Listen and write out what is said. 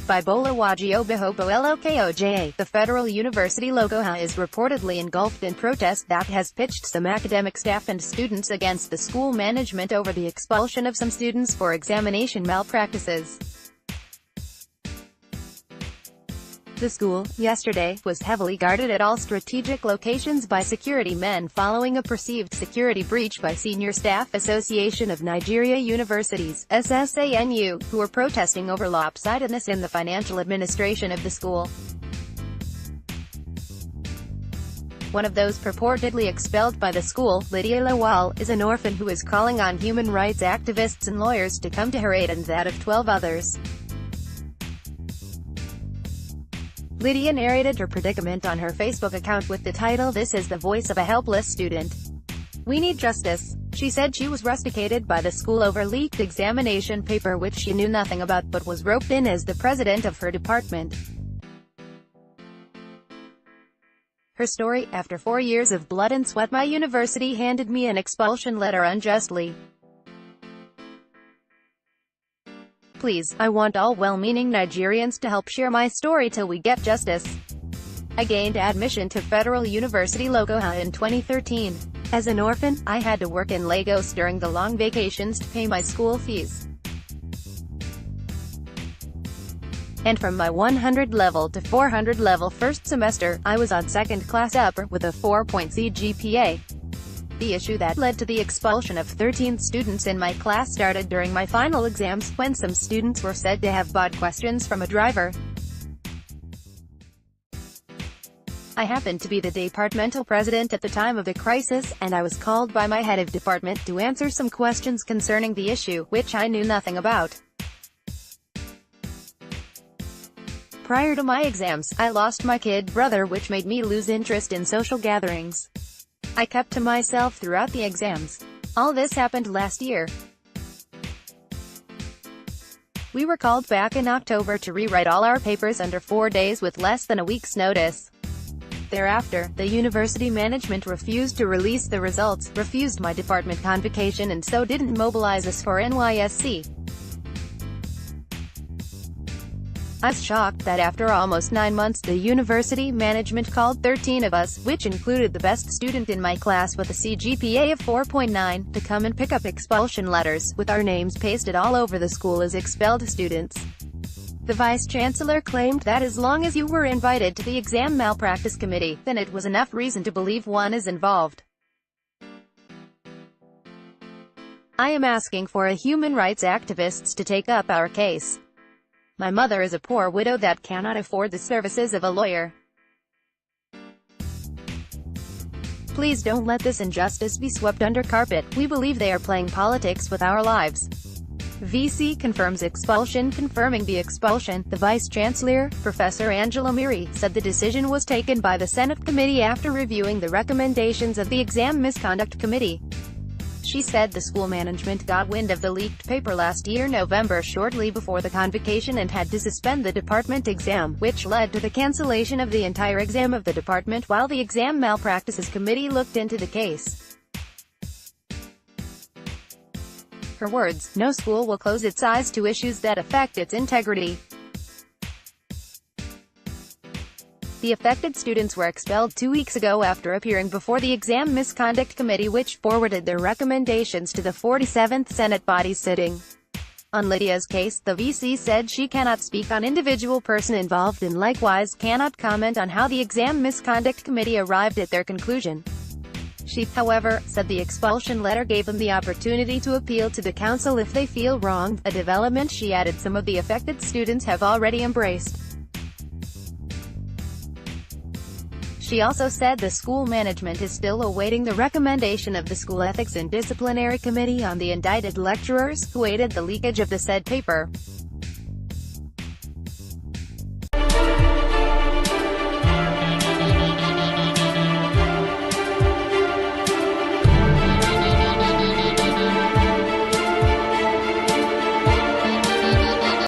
by Boluwaji Obahopo LOKOJA, the Federal University Lokoja is reportedly engulfed in protest that has pitched some academic staff and students against the school management over the expulsion of some students for examination malpractices. The school, yesterday, was heavily guarded at all strategic locations by security men following a perceived security breach by Senior Staff Association of Nigeria Universities, SSANU, who were protesting over lopsidedness in the financial administration of the school. One of those purportedly expelled by the school, Lydia Lawal, is an orphan who is calling on human rights activists and lawyers to come to her aid and that of 12 others. Lydia narrated her predicament on her Facebook account with the title, "This is the voice of a helpless student. We need justice." She said she was rusticated by the school over leaked examination paper which she knew nothing about but was roped in as the president of her department. Her story: after 4 years of blood and sweat, my university handed me an expulsion letter unjustly. Please, I want all well-meaning Nigerians to help share my story till we get justice. I gained admission to Federal University Lokoja in 2013. As an orphan, I had to work in Lagos during the long vacations to pay my school fees. And from my 100 level to 400 level first semester, I was on second class upper, with a 4.0 GPA. The issue that led to the expulsion of 13 students in my class started during my final exams, when some students were said to have bought questions from a driver. I happened to be the departmental president at the time of the crisis, and I was called by my head of department to answer some questions concerning the issue, which I knew nothing about. Prior to my exams, I lost my kid brother, which made me lose interest in social gatherings. I kept to myself throughout the exams. All this happened last year. We were called back in October to rewrite all our papers under 4 days with less than a week's notice. Thereafter, the university management refused to release the results, refused my department convocation, and so didn't mobilize us for NYSC. I was shocked that after almost 9 months the university management called 13 of us, which included the best student in my class with a CGPA of 4.9, to come and pick up expulsion letters, with our names pasted all over the school as expelled students. The vice-chancellor claimed that as long as you were invited to the exam malpractice committee, then it was enough reason to believe one is involved. I am asking for a human rights activists to take up our case. My mother is a poor widow that cannot afford the services of a lawyer. Please don't let this injustice be swept under carpet. We believe they are playing politics with our lives. VC confirms expulsion. Confirming the expulsion, the Vice-Chancellor, Professor Angela Miri, said the decision was taken by the Senate committee after reviewing the recommendations of the Exam Misconduct Committee. She said the school management got wind of the leaked paper last year November, shortly before the convocation, and had to suspend the department exam, which led to the cancellation of the entire exam of the department while the Exam Malpractices Committee looked into the case. Her words: no school will close its eyes to issues that affect its integrity. The affected students were expelled 2 weeks ago after appearing before the Exam Misconduct Committee, which forwarded their recommendations to the 47th Senate body sitting. On Lydia's case, the VC said she cannot speak on individual person involved and likewise cannot comment on how the Exam Misconduct Committee arrived at their conclusion. She, however, said the expulsion letter gave them the opportunity to appeal to the council if they feel wronged, a development she added some of the affected students have already embraced. She also said the school management is still awaiting the recommendation of the School Ethics and Disciplinary Committee on the indicted lecturers, who aided the leakage of the said paper.